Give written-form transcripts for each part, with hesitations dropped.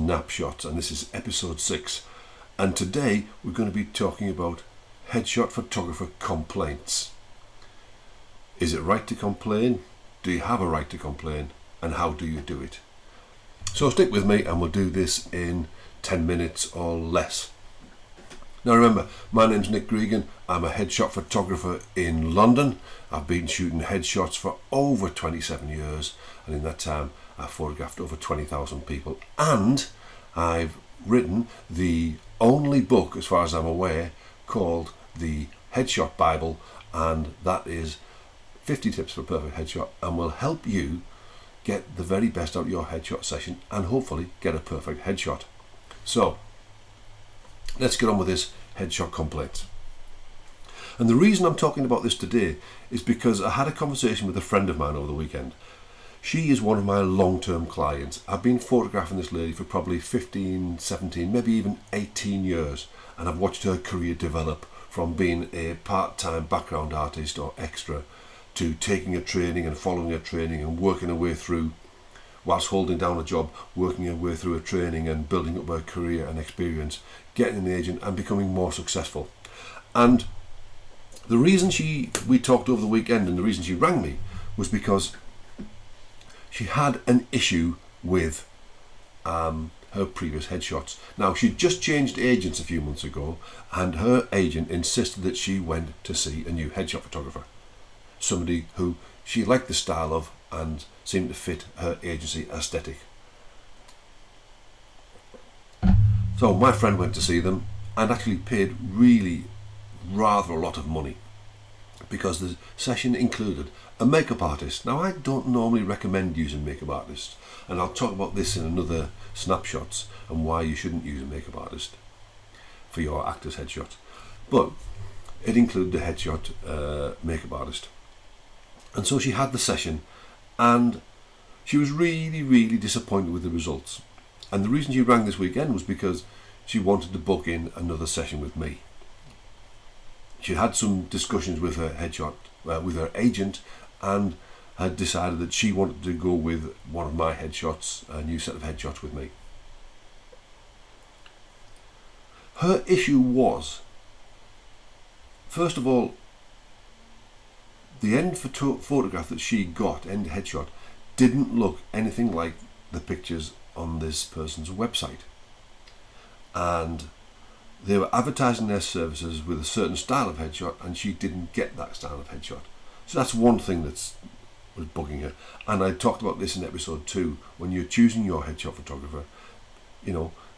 Snapshots, and this is episode 6. And today we're going to be talking about headshot photographer complaints. Is it right to complain? Do you have a right to complain? And how do you do it? So stick with me and we'll do this in 10 minutes or less. Now remember, my name's Nick Gregan. I'm a headshot photographer in London. I've been shooting headshots for over 27 years, and in that time I've photographed over 20,000 people, and I've written the only book, as far as I'm aware, called the Headshot Bible, and that is 50 tips for a perfect headshot, and will help you get the very best out of your headshot session and hopefully get a perfect headshot. So let's get on with this headshot complaints. And the reason I'm talking about this today is because I had a conversation with a friend of mine over the weekend. She is one of my long-term clients. I've been photographing this lady for probably 15, 17, maybe even 18 years, and I've watched her career develop from being a part-time background artist or extra to taking a training and following a training and working her way through, whilst holding down a job, working her way through a training and building up her career and experience, getting an agent and becoming more successful. And the reason we talked over the weekend and the reason she rang me was because she had an issue with her previous headshots. Now, she'd just changed agents a few months ago, and her agent insisted that she went to see a new headshot photographer, somebody who she liked the style of and seemed to fit her agency aesthetic. So my friend went to see them and actually paid really rather a lot of money, because the session included a makeup artist. Now, I don't normally recommend using makeup artists, and I'll talk about this in another snapshots and why you shouldn't use a makeup artist for your actor's headshots. But it included a headshot makeup artist. And so she had the session, and she was really disappointed with the results. And the reason she rang this weekend was because she wanted to book in another session with me. She had some discussions with her with her agent, and had decided that she wanted to go with one of my headshots, a new set of headshots with me. Her issue was, first of all, the end photograph that she got, end headshot, didn't look anything like the pictures on this person's website. And they were advertising their services with a certain style of headshot, and she didn't get that style of headshot. So that's one thing that was bugging her. And I talked about this in episode 2. When you're choosing your headshot photographer,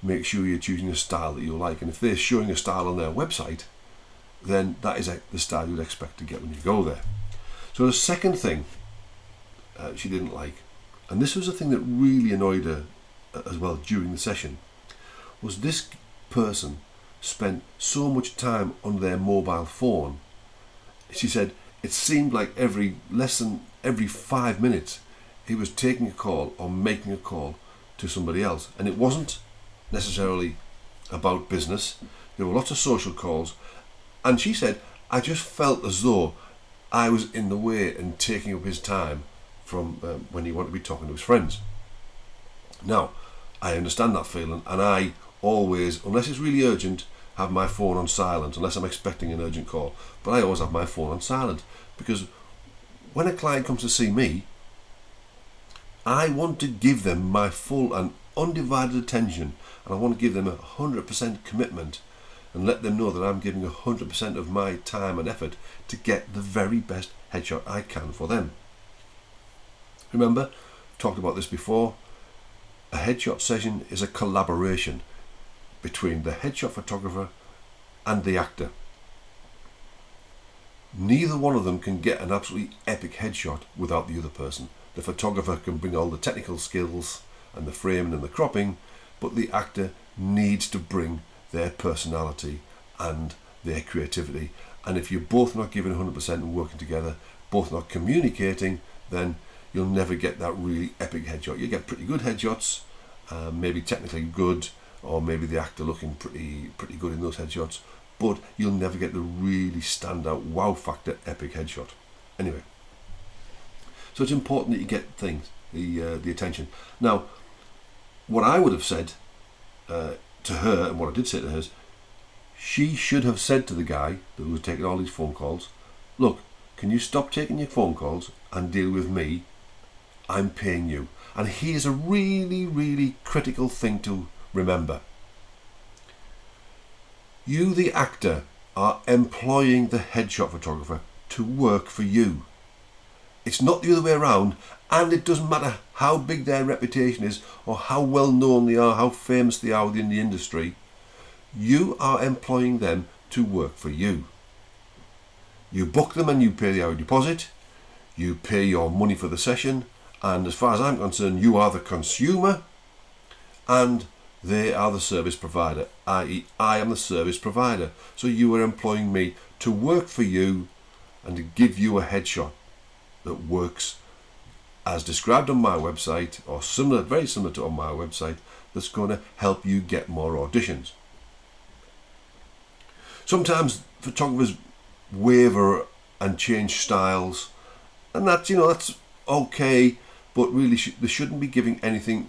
make sure you're choosing a style that you like. And if they're showing a style on their website, then that is the style you'd expect to get when you go there. So the second thing she didn't like, and this was a thing that really annoyed her as well during the session, was this person spent so much time on their mobile phone. She said it seemed like less than every 5 minutes he was taking a call or making a call to somebody else, and it wasn't necessarily about business. There were lots of social calls, and she said, I just felt as though I was in the way and taking up his time from when he wanted to be talking to his friends. Now, I understand that feeling, and I always, unless it's really urgent, have my phone on silent, unless I'm expecting an urgent call. But I always have my phone on silent, because when a client comes to see me, I want to give them my full and undivided attention, and I want to give them 100% commitment and let them know that I'm giving 100% of my time and effort to get the very best headshot I can for them. Remember, I've talked about this before, a headshot session is a collaboration between the headshot photographer and the actor. Neither one of them can get an absolutely epic headshot without the other person. The photographer can bring all the technical skills and the framing and the cropping, but the actor needs to bring their personality and their creativity. And if you're both not giving 100% and working together, both not communicating, then you'll never get that really epic headshot. You get pretty good headshots, maybe technically good, or maybe the actor looking pretty good in those headshots, but you'll never get the really standout wow factor epic headshot. Anyway, so it's important that you get the attention. Now, what I would have said to her, and what I did say to her is, she should have said to the guy that was taking all these phone calls, look, can you stop taking your phone calls and deal with me? I'm paying you. And here's a really, really critical thing to remember. You, the actor, are employing the headshot photographer to work for you. It's not the other way around, and it doesn't matter how big their reputation is or how well known they are, how famous they are within the industry. You are employing them to work for you. You book them and you pay the hour deposit, you pay your money for the session, and as far as I'm concerned, you are the consumer and they are the service provider, i.e. I am the service provider. So you are employing me to work for you and to give you a headshot that works as described on my website, or similar, very similar to on my website, that's going to help you get more auditions. Sometimes photographers waver and change styles, and that's okay, but really they shouldn't be giving anything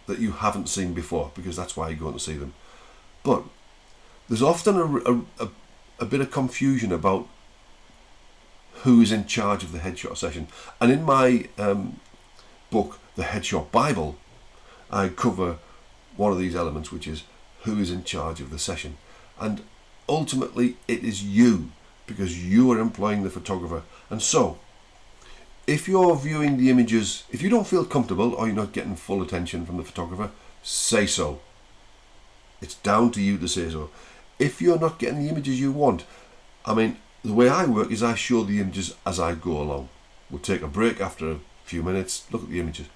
that you haven't seen before, because that's why you're going to see them. But there's often a bit of confusion about who is in charge of the headshot session. And in my book, The Headshot Bible, I cover one of these elements, which is who is in charge of the session. And ultimately, it is you, because you are employing the photographer. And so, if you're viewing the images, if you don't feel comfortable or you're not getting full attention from the photographer, say so. It's down to you to say so. If you're not getting the images you want, the way I work is I show the images as I go along. We'll take a break after a few minutes, look at the images.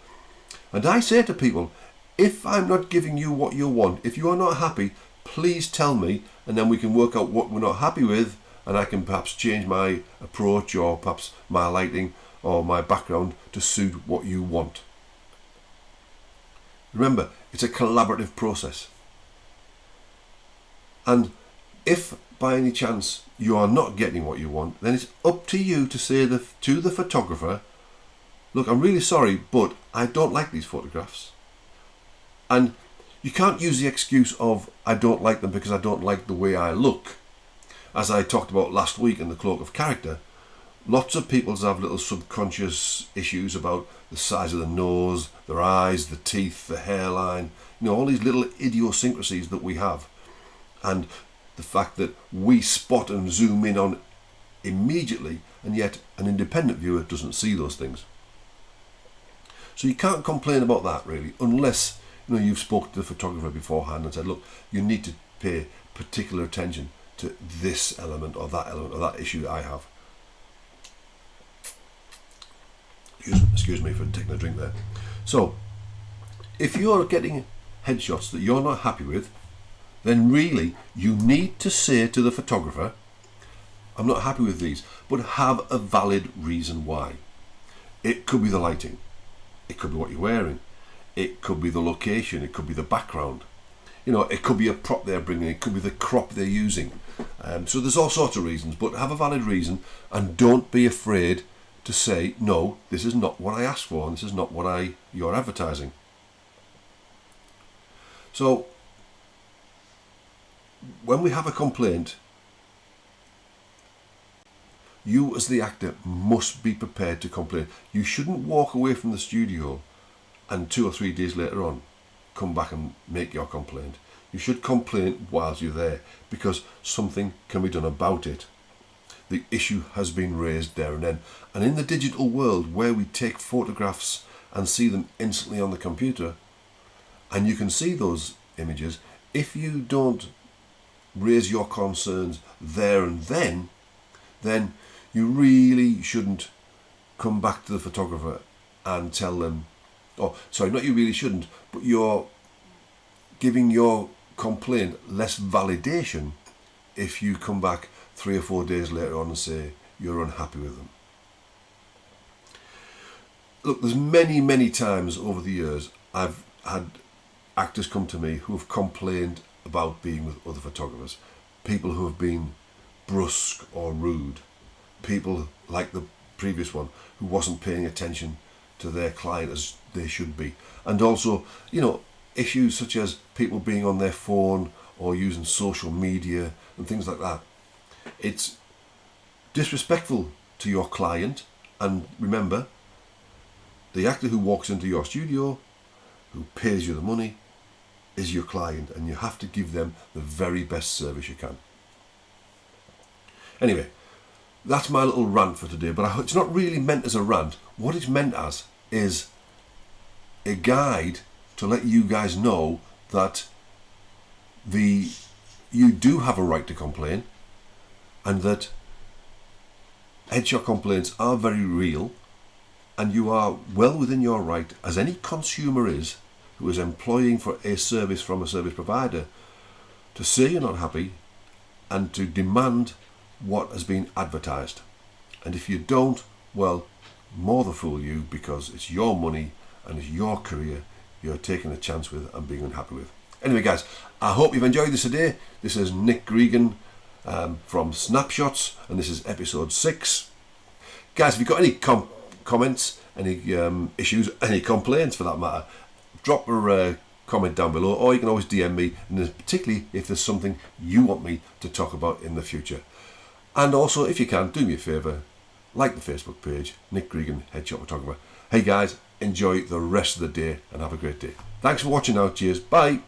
And I say to people, if I'm not giving you what you want, if you are not happy, please tell me, and then we can work out what we're not happy with, and I can perhaps change my approach or perhaps my lighting or my background to suit what you want. Remember, it's a collaborative process. And if by any chance you are not getting what you want, then it's up to you to say to the photographer, look, I'm really sorry, but I don't like these photographs. And you can't use the excuse of, I don't like them because I don't like the way I look. As I talked about last week in the Cloak of Character, lots of people have little subconscious issues about the size of the nose, their eyes, the teeth, the hairline, all these little idiosyncrasies that we have. And the fact that we spot and zoom in on immediately, and yet an independent viewer doesn't see those things. So you can't complain about that really, unless you've spoken to the photographer beforehand and said, look, you need to pay particular attention to this element or that issue that I have. Excuse me for taking a drink there. So, if you're getting headshots that you're not happy with, then really you need to say to the photographer, I'm not happy with these, but have a valid reason why. It could be the lighting, it could be what you're wearing, it could be the location, it could be the background, it could be a prop they're bringing, it could be the crop they're using. So there's all sorts of reasons, but have a valid reason, and don't be afraid to say, no, this is not what I asked for, and this is not what you're advertising. So when we have a complaint, you as the actor must be prepared to complain. You shouldn't walk away from the studio and 2 or 3 days later on come back and make your complaint. You should complain whilst you're there, because something can be done about it. The issue has been raised there and then. And in the digital world, where we take photographs and see them instantly on the computer, and you can see those images, if you don't raise your concerns there and then you really shouldn't come back to the photographer and tell them, not you really shouldn't, but you're giving your complaint less validation if you come back 3 or 4 days later on and say you're unhappy with them. Look, there's many times over the years I've had actors come to me who have complained about being with other photographers, people who have been brusque or rude, people like the previous one who wasn't paying attention to their client as they should be. And also, issues such as people being on their phone or using social media and things like that. It's disrespectful to your client, and remember, the actor who walks into your studio, who pays you the money, is your client, and you have to give them the very best service you can. Anyway, that's my little rant for today, but it's not really meant as a rant. What it's meant as is a guide to let you guys know that you do have a right to complain, and that headshot complaints are very real, and you are well within your right, as any consumer is, who is employing for a service from a service provider, to say you're not happy and to demand what has been advertised. And if you don't, well, more the fool you, because it's your money and it's your career you're taking a chance with and being unhappy with. Anyway guys, I hope you've enjoyed this today. This is Nick Gregan from Snapshots, and this is episode 6. Guys, if you've got any comments, any issues, any complaints for that matter, drop a comment down below, or you can always DM me, and particularly if there's something you want me to talk about in the future. And also, if you can, do me a favour, like the Facebook page, Nick Gregan, Headshot Photographer. Hey guys, enjoy the rest of the day and have a great day. Thanks for watching now. Cheers. Bye.